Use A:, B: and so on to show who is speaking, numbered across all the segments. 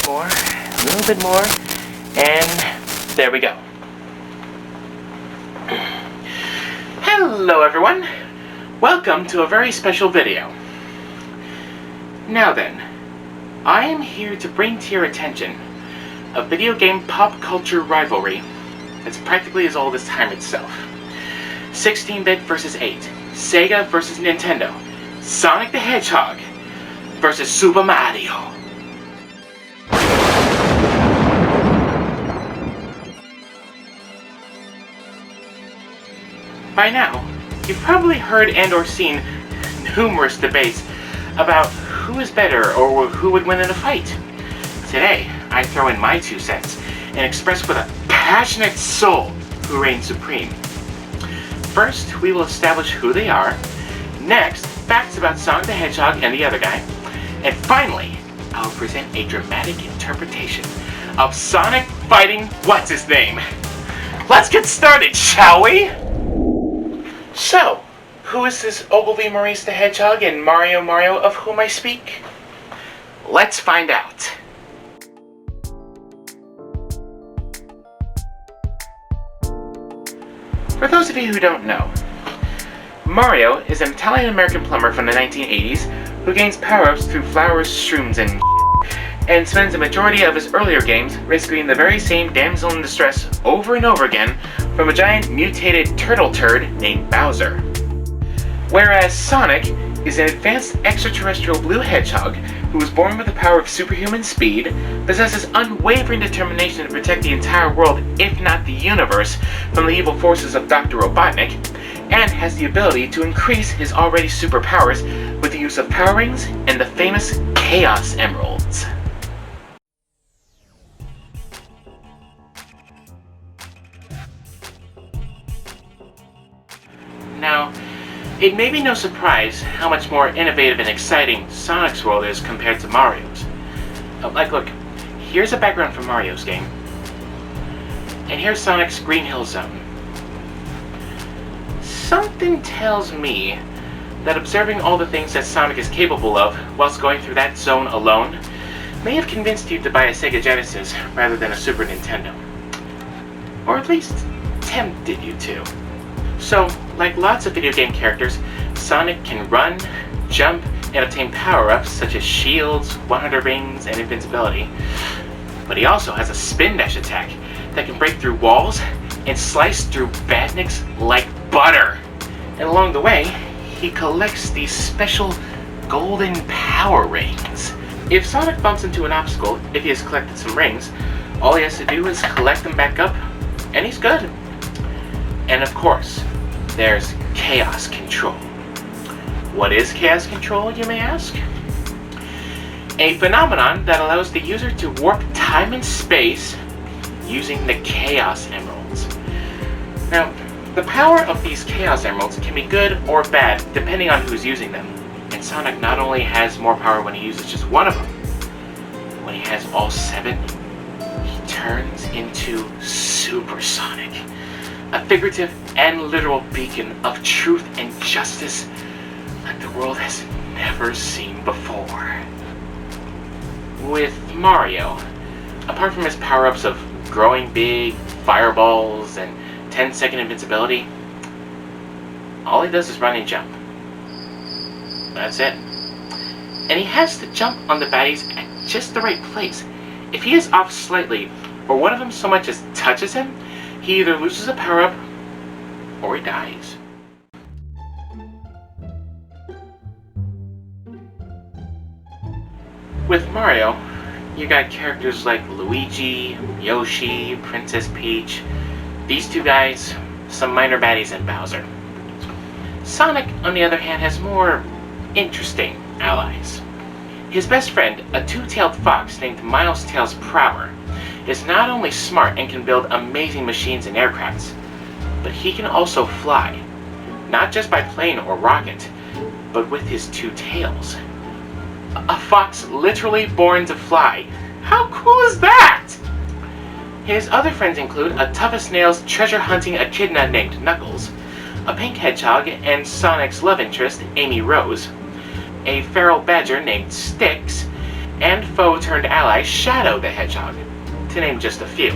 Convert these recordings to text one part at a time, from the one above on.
A: more, a little bit more, and there we go. Hello everyone, welcome to a very special video. Now then, I am here to bring to your attention a video game pop culture rivalry that's practically as old as time itself. 16-bit versus 8, SEGA versus Nintendo, Sonic the Hedgehog versus Super Mario. By now, you've probably heard and or seen numerous debates about who is better or who would win in a fight. Today, I throw in my 2 cents and express with a passionate soul who reigns supreme. First, we will establish who they are. Next, facts about Sonic the Hedgehog and the other guy. And finally, I'll present a dramatic interpretation of Sonic fighting what's-his-name. Let's get started, shall we? So, who is this Ogilvy Maurice the Hedgehog and Mario of whom I speak? Let's find out. For those of you who don't know, Mario is an Italian-American plumber from the 1980s who gains power-ups through flowers, shrooms, and spends the majority of his earlier games rescuing the very same damsel in distress over and over again from a giant mutated turtle turd named Bowser. Whereas Sonic is an advanced extraterrestrial blue hedgehog who was born with the power of superhuman speed, possesses unwavering determination to protect the entire world, if not the universe, from the evil forces of Dr. Robotnik, and has the ability to increase his already superpowers with the use of power rings and the famous Chaos Emeralds. Now, it may be no surprise how much more innovative and exciting Sonic's world is compared to Mario's. Look, here's a background for Mario's game, and here's Sonic's Green Hill Zone. Something tells me that observing all the things that Sonic is capable of whilst going through that zone alone may have convinced you to buy a Sega Genesis rather than a Super Nintendo. Or at least tempted you to. So, like lots of video game characters, Sonic can run, jump, and obtain power-ups such as shields, 100 rings, and invincibility. But he also has a spin dash attack that can break through walls and slice through badniks like butter. And along the way, he collects these special golden power rings. If Sonic bumps into an obstacle, if he has collected some rings, all he has to do is collect them back up, and he's good. And of course, there's Chaos Control. What is Chaos Control, you may ask? A phenomenon that allows the user to warp time and space using the Chaos Emeralds. Now, the power of these Chaos Emeralds can be good or bad depending on who's using them. And Sonic not only has more power when he uses just one of them, when he has all 7, he turns into Super Sonic. A figurative and literal beacon of truth and justice that the world has never seen before. With Mario, apart from his power-ups of growing big, fireballs, and 10-second invincibility, all he does is run and jump. That's it. And he has to jump on the baddies at just the right place. If he is off slightly, or one of them so much as touches him, he either loses a power-up, or he dies. With Mario, you got characters like Luigi, Yoshi, Princess Peach. These 2 guys, some minor baddies, and Bowser. Sonic, on the other hand, has more interesting allies. His best friend, a 2-tailed fox named Miles Tails Prower, is not only smart and can build amazing machines and aircrafts, but he can also fly, not just by plane or rocket, but with his 2 tails. A fox literally born to fly. How cool is that? His other friends include a tough-as-nails treasure-hunting echidna named Knuckles, a pink hedgehog and Sonic's love interest, Amy Rose, a feral badger named Styx, and foe-turned-ally Shadow the Hedgehog, to name just a few.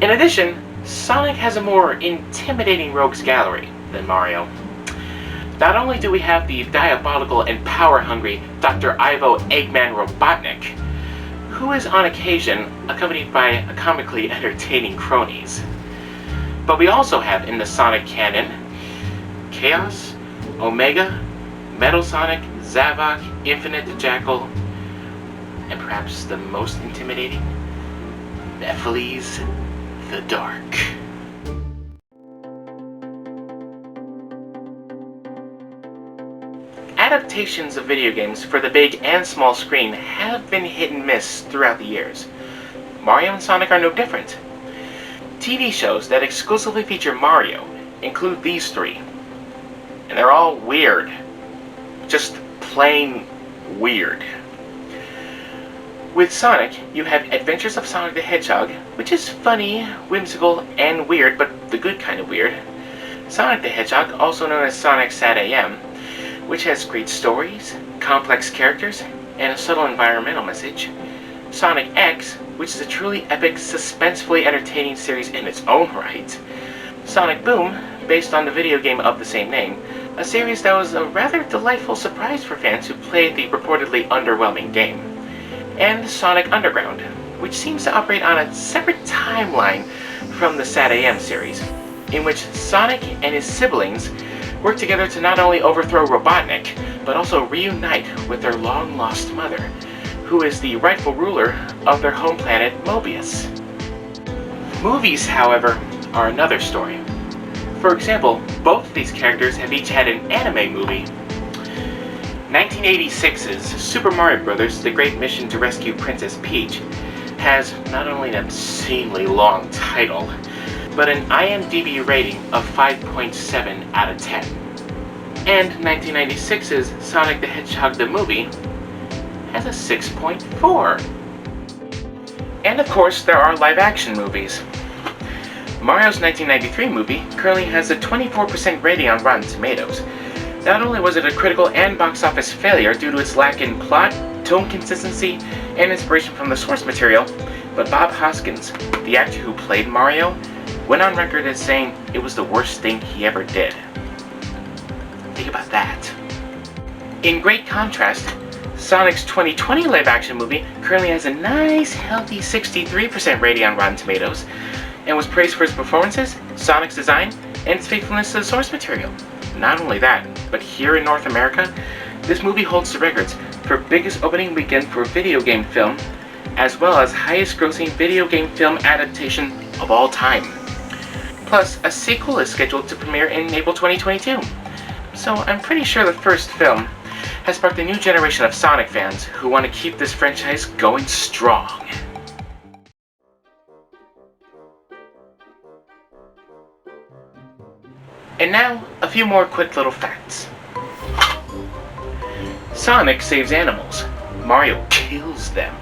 A: In addition, Sonic has a more intimidating rogues gallery than Mario. Not only do we have the diabolical and power-hungry Dr. Ivo Eggman Robotnik, who is on occasion accompanied by comically entertaining cronies, but we also have in the Sonic canon Chaos, Omega, Metal Sonic, Zavok, Infinite the Jackal, and perhaps the most intimidating, Nephiles the Dark. Adaptations of video games for the big and small screen have been hit and miss throughout the years. Mario and Sonic are no different. TV shows that exclusively feature Mario include these three, and they're all weird. Just plain weird. With Sonic, you have Adventures of Sonic the Hedgehog, which is funny, whimsical, and weird, but the good kind of weird. Sonic the Hedgehog, also known as Sonic SAT-AM, which has great stories, complex characters, and a subtle environmental message. Sonic X, which is a truly epic, suspensefully entertaining series in its own right. Sonic Boom, based on the video game of the same name, a series that was a rather delightful surprise for fans who played the purportedly underwhelming game. And Sonic Underground, which seems to operate on a separate timeline from the SAT-AM series, in which Sonic and his siblings work together to not only overthrow Robotnik, but also reunite with their long-lost mother, who is the rightful ruler of their home planet Mobius. Movies, however, are another story. For example, both of these characters have each had an anime movie. 1986's Super Mario Bros. The Great Mission to Rescue Princess Peach has not only an obscenely long title, but an IMDb rating of 5.7 out of 10. And 1996's Sonic the Hedgehog the Movie has a 6.4. And of course, there are live-action movies. Mario's 1993 movie currently has a 24% rating on Rotten Tomatoes. Not only was it a critical and box office failure due to its lack in plot, tone consistency, and inspiration from the source material, but Bob Hoskins, the actor who played Mario, went on record as saying it was the worst thing he ever did. Think about that. In great contrast, Sonic's 2020 live-action movie currently has a nice, healthy 63% rating on Rotten Tomatoes, and was praised for its performances, Sonic's design, and its faithfulness to the source material. Not only that, but here in North America, this movie holds the records for biggest opening weekend for a video game film, as well as highest grossing video game film adaptation of all time. Plus, a sequel is scheduled to premiere in April 2022. So I'm pretty sure the first film has sparked a new generation of Sonic fans who want to keep this franchise going strong. And now, a few more quick little facts. Sonic saves animals. Mario kills them.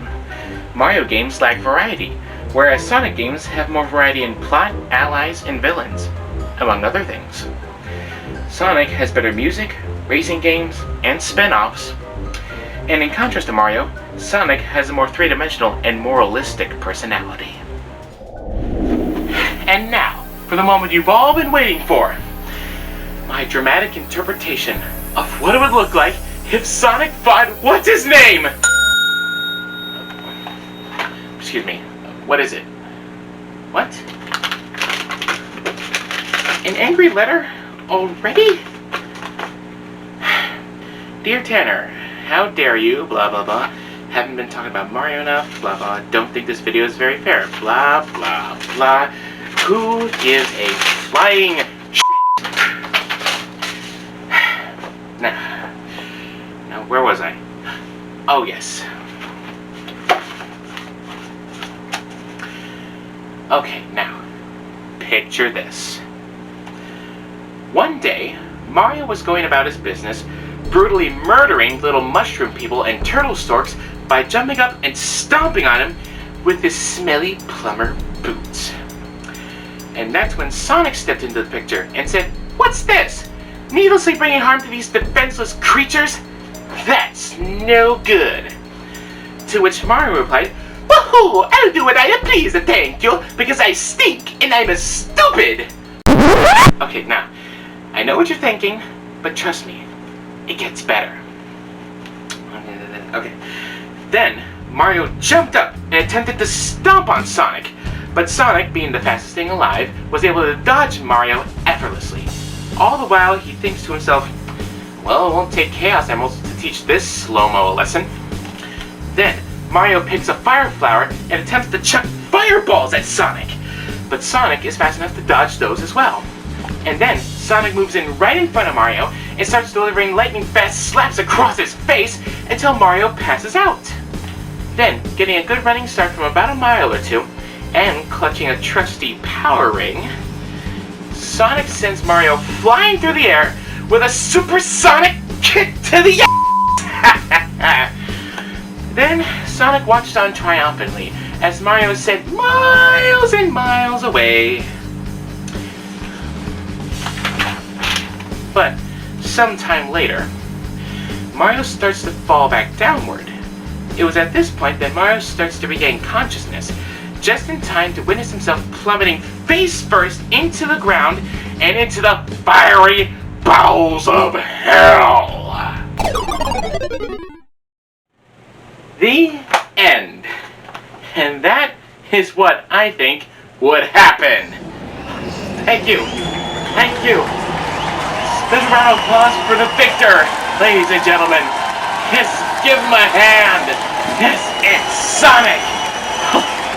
A: Mario games lack variety, whereas Sonic games have more variety in plot, allies, and villains, among other things. Sonic has better music, racing games, and spin-offs. And in contrast to Mario, Sonic has a more three-dimensional and moralistic personality. And now, for the moment you've all been waiting for. My dramatic interpretation of what it would look like if Sonic fought what's-his-name? Excuse me, what is it? What? An angry letter? Already? Dear Tanner, how dare you, blah blah blah. Haven't been talking about Mario enough, blah blah. Don't think this video is very fair, blah blah blah. Who gives a flying Now, where was I? Oh, yes. Okay, now, picture this. One day, Mario was going about his business, brutally murdering little mushroom people and turtle storks by jumping up and stomping on him with his smelly plumber boots. And that's when Sonic stepped into the picture and said, "What's this? Needlessly bringing harm to these defenseless creatures? That's no good." To which Mario replied, "Woohoo! I'll do what I please, thank you, because I stink and I'm a stupid!" Okay, now, I know what you're thinking, but trust me, it gets better. Okay. Then, Mario jumped up and attempted to stomp on Sonic, but Sonic, being the fastest thing alive, was able to dodge Mario effortlessly. All the while, he thinks to himself, well, it won't take Chaos Emeralds to teach this slow-mo a lesson. Then, Mario picks a fire flower and attempts to chuck fireballs at Sonic, but Sonic is fast enough to dodge those as well. And then, Sonic moves in right in front of Mario and starts delivering lightning-fast slaps across his face until Mario passes out. Then, getting a good running start from about a mile or two, and clutching a trusty power ring, Sonic sends Mario flying through the air with a supersonic kick to the ass. Then, Sonic watched on triumphantly as Mario was sent miles and miles away. But, sometime later, Mario starts to fall back downward. It was at this point that Mario starts to regain consciousness, just in time to witness himself plummeting face first into the ground and into the fiery bowels of hell. The end. And that is what I think would happen. Thank you. Thank you. Special round of applause for the victor, ladies and gentlemen. Yes, give him a hand. Yes, it's Sonic.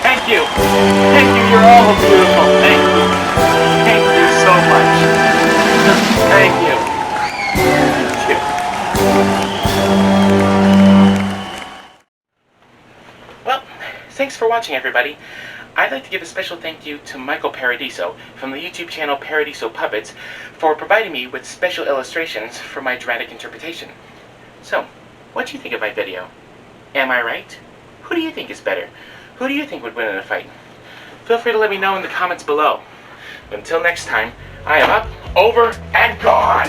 A: Thank you. Thank you. You're all beautiful. Thank you. Thank you so much. Thank you. Thank you. Well, thanks for watching, everybody. I'd like to give a special thank you to Michael Paradiso from the YouTube channel Paradiso Puppets for providing me with special illustrations for my dramatic interpretation. So, what do you think of my video? Am I right? Who do you think is better? Who do you think would win in a fight? Feel free to let me know in the comments below. Until next time, I am up, over, and gone!